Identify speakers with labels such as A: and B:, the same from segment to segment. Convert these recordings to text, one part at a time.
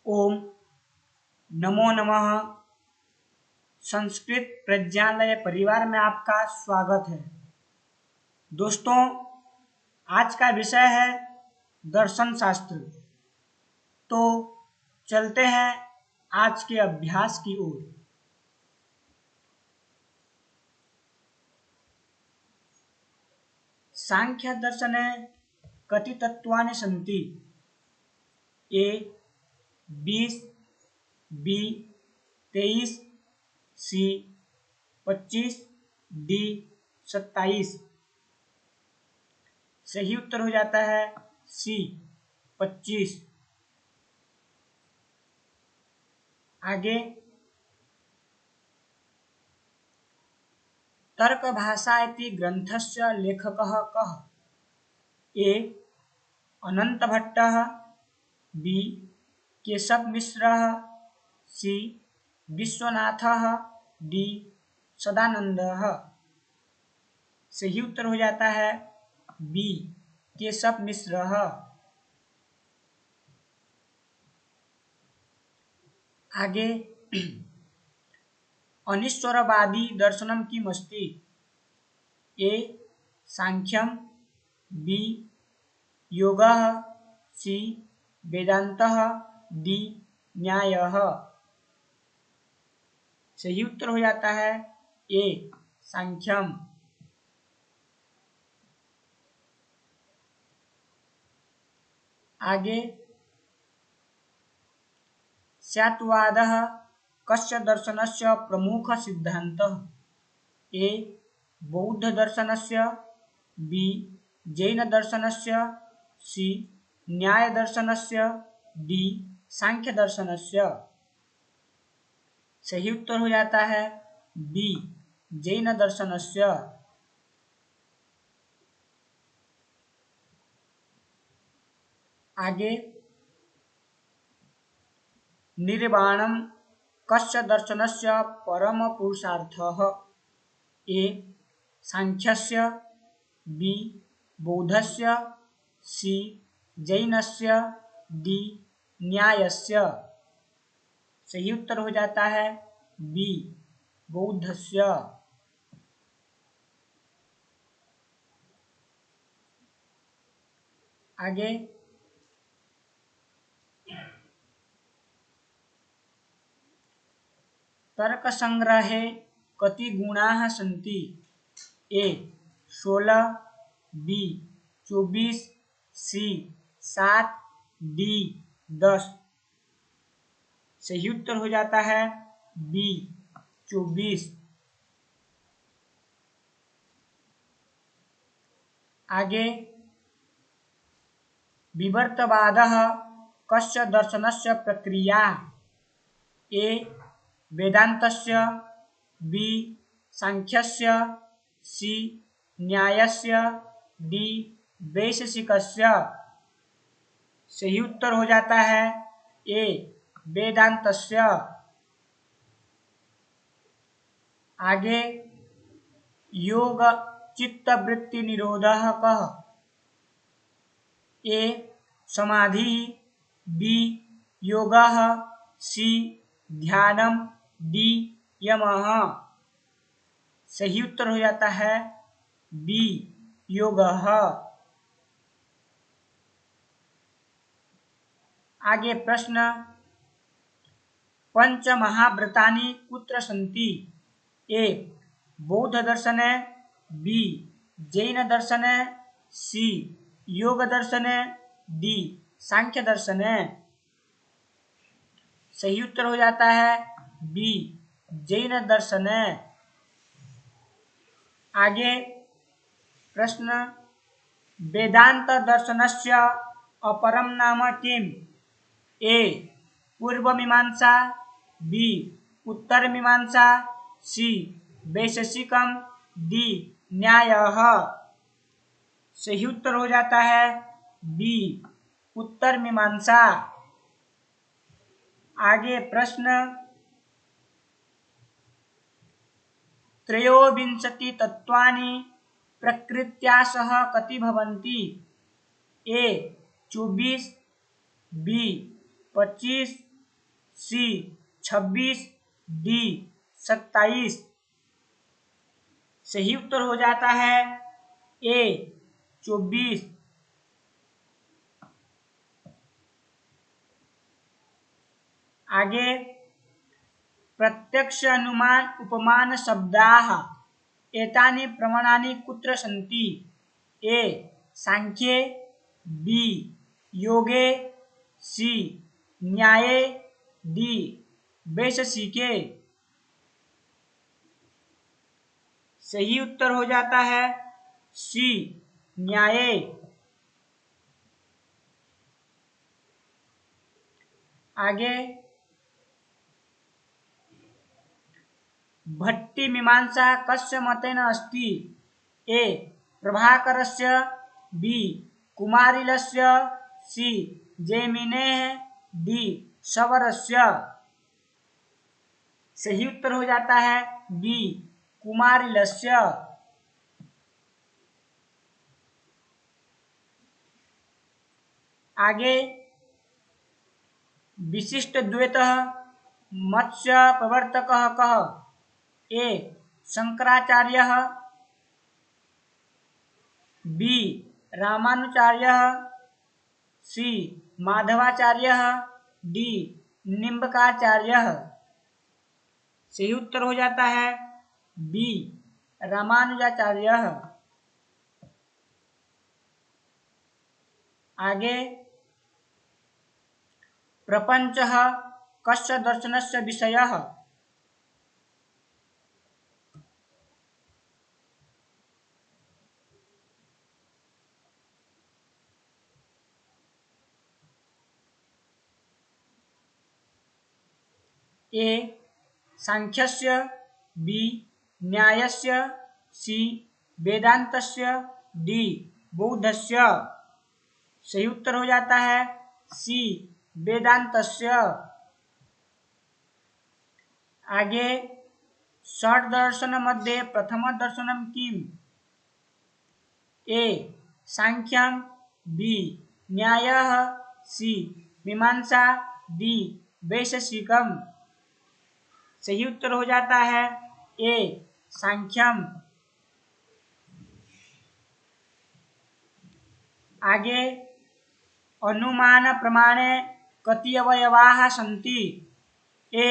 A: ओम नमो नमः। संस्कृत प्रज्ञालय परिवार में आपका स्वागत है। दोस्तों, आज का विषय है दर्शन शास्त्र। तो चलते हैं आज के अभ्यास की ओर। सांख्य दर्शने कति तत्वानि सन्ति? ए 20, बी 23, सी 25, डी 27। सही उत्तर हो जाता है सी 25। आगे, तर्क भाषा इति ग्रंथस्य लेखकः कः? ए अनंत भट्टः, बी केशव मिश्रः, सी विश्वनाथः, डी सदानंदः। सही उत्तर हो जाता है बी केशव मिश्रः। आगे, अनीश्वरवादी दर्शनम किमस्ति? ए सांख्यम, बी योगः, सी वेदांतः, डी न्यायः। सही उत्तर हो जाता है ए सांख्यम। आगे, स्यात्वादः कस्य दर्शनस्य प्रमुख सिद्धान्तः? ए बौद्ध दर्शनस्य, बी जैन दर्शनस्य, सी न्याय दर्शनस्य, डी सांख्य दर्शनस्य। सही उत्तर हो जाता है बी जैन दर्शनस्य। आगे, निर्वाणम कस्य दर्शनस्य परम पुरुषार्थः? ए सांख्यस्य, बी बौद्धस्य, सी जैनस्य, डी न्यायस्य। सही उत्तर हो जाता है बी बौद्धस्य। आगे, तर्क संग्रहे कति गुणाः सन्ति? ए 16, बी 24, सी 7, डी 10। सही उत्तर हो जाता है बी 24। आगे, विवर्तवादः कस्य दर्शनस्य प्रक्रिया? ए वेदान्तस्य, बी सांख्यस्य, सी न्यायस्य, डी वैशेषिकस्य। सही उत्तर हो जाता है ए वेदान्तस्य। आगे, योग चित्त वृत्ति निरोधः कः? ए समाधि, बी योगः, सी ध्यानम, डी यमः। सही उत्तर हो जाता है बी योगः। आगे प्रश्न, पंच महाव्रतानि कुत्र सन्ति? ए बौद्ध दर्शने, बी जैन दर्शने, सी योग दर्शने, डी सांख्य दर्शने। सही उत्तर हो जाता है बी जैन दर्शने। आगे प्रश्न, वेदांत दर्शनस्य अपरम नाम किम? ए पूर्व मीमांसा, बी उत्तर मीमांसा, सी वैशेषिकम, डी न्यायः। सही उत्तर हो जाता है बी उत्तर मीमांसा। आगे प्रश्न, त्रयोविंशति तत्वानि प्रकृत्या सह कति भवन्ति? ए 24, बी 25, सी 26, डी 27। सही उत्तर हो जाता है ए 24। आगे प्रत्यक्ष अनुमान उपमान शब्दाः एतानि प्रमाणानि कुत्र सन्ति? ए सांख्ये, बी योगे, सी न्याये, डी वैशेषिके। सही उत्तर हो जाता है सी न्याये। आगे भट्टी मीमांसा कस्य मतेन अस्ति? ए प्रभाकरस्य, बी कुमारिलस्य, सी जैमिनेः, डी शबरस्य। सही उत्तर हो जाता है बी कुमारिलस्य। आगे विशिष्ट द्वैतः मत्स्य प्रवर्तकः कः? ए शंकराचार्यः, बी रामानुजाचार्यः, सी माधवाचार्यः, डी निम्बकाचार्यः। सही उत्तर हो जाता है बी रामानुजाचार्यः। आगे प्रपंचः कस्य दर्शनस्य विषयः? ए सांख्यस्य, बी न्यायस्य, सी वेदांतस्य, डी बौद्धस्य। सही उत्तर हो जाता है सी वेदांतस्य। आगे षड् दर्शन मध्ये प्रथम दर्शनम किम? ए सांख्यम, बी न्यायः, सी मीमांसा, डी वैशेषिकम। सही उत्तर हो जाता है ए सांख्यम। आगे अनुमान प्रमाणे कति अवयवाः सन्ति? ए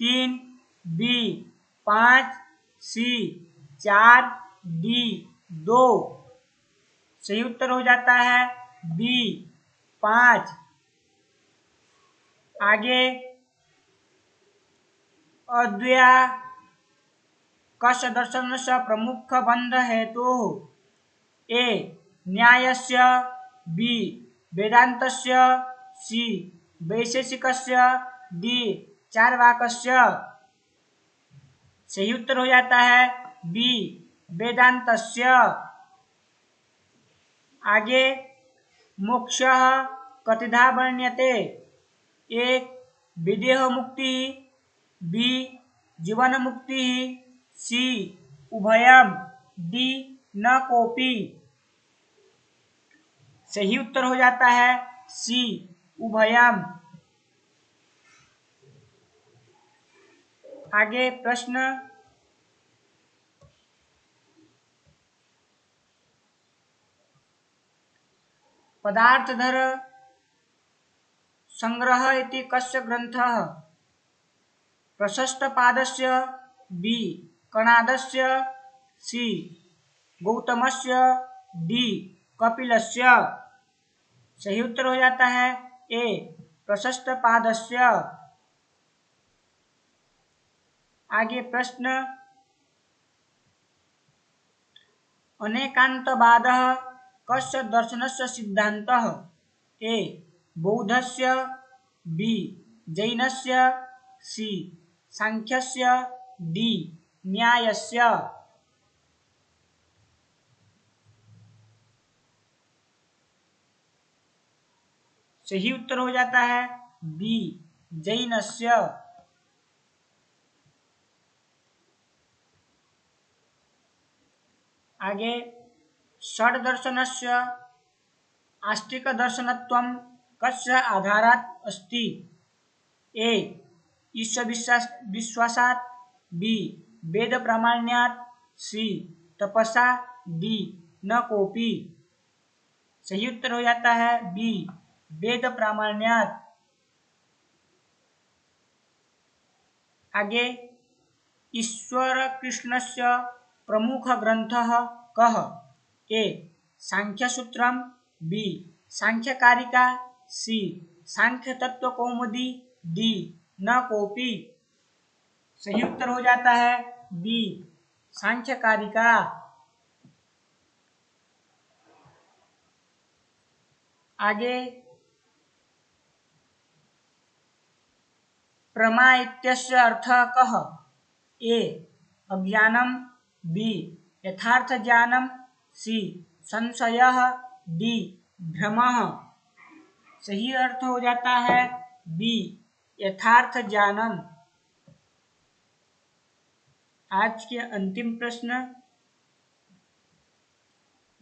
A: 3, बी 5, सी 4, डी 2। सही उत्तर हो जाता है बी 5। आगे अद्वया कस्य दर्शनस्य प्रमुख बंध हेतुः? ए न्यायस्य, बी वेदांतस्य, सी वैशेषिकस्य, डी चार्वाकस्य। सही उत्तर हो जाता है बी वेदांतस्य। आगे मोक्षः कतिधा वर्ण्यते? ए विदेह मुक्ति, बी जीवन मुक्ति, सी उभयम, डी न कोपी। सही उत्तर हो जाता है सी उभयम। आगे प्रश्न पदार्थधर संग्रह इति कस्य ग्रंथः? प्रशस्तपादस्य, बी कणादस्य, सी गौतमस्य, डी कपिलस्य। सही उत्तर हो जाता है ए प्रशस्तपादस्य। आगे प्रश्न अनेकान्तवादः कस्य दर्शनस्य सिद्धान्तः? ए बौद्धस्य, बी जैनस्य, सी सांख्यस्य, डी न्यायस्य। सही उत्तर हो जाता है बी जैनस्य। आगे षड् दर्शनस्य आस्तिक दर्शनत्वं कस्य आधारात् अस्ति? ए ईश्वर विश्वासात, बी वेद प्रामाण्यात, सी तपसा, डी न कोपी। सही उत्तर हो जाता है बी वेद प्रामाण्यात। आगे, ईश्वर कृष्णस्य प्रमुख ग्रंथः कः? ए सांख्यसूत्रम, बी सांख्यकारिका, सी सांख्य तत्व कौमुदी, डी न कोपी। सही उत्तर हो जाता है बी सांख्यकारिका। आगे, प्रमा इत्यस्य अर्थः कः? ए अज्ञानम, बी यथार्थ ज्ञानम, सी संशयः, डी भ्रमः। सही अर्थ हो जाता है बी यथार्थ ज्ञानम। आज के अंतिम प्रश्न,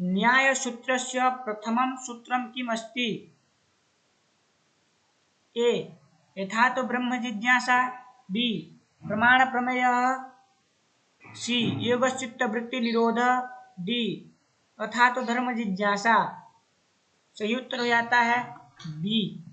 A: न्यायसूत्रस्य प्रथमं सूत्रं किम् अस्ति? ए यथातो ब्रह्म जिज्ञासा, बी प्रमाण प्रमेयः, सी योगश्चित्तवृत्ति निरोधः, डी अथातो धर्म जिज्ञासा। सही उत्तर हो जाता है बी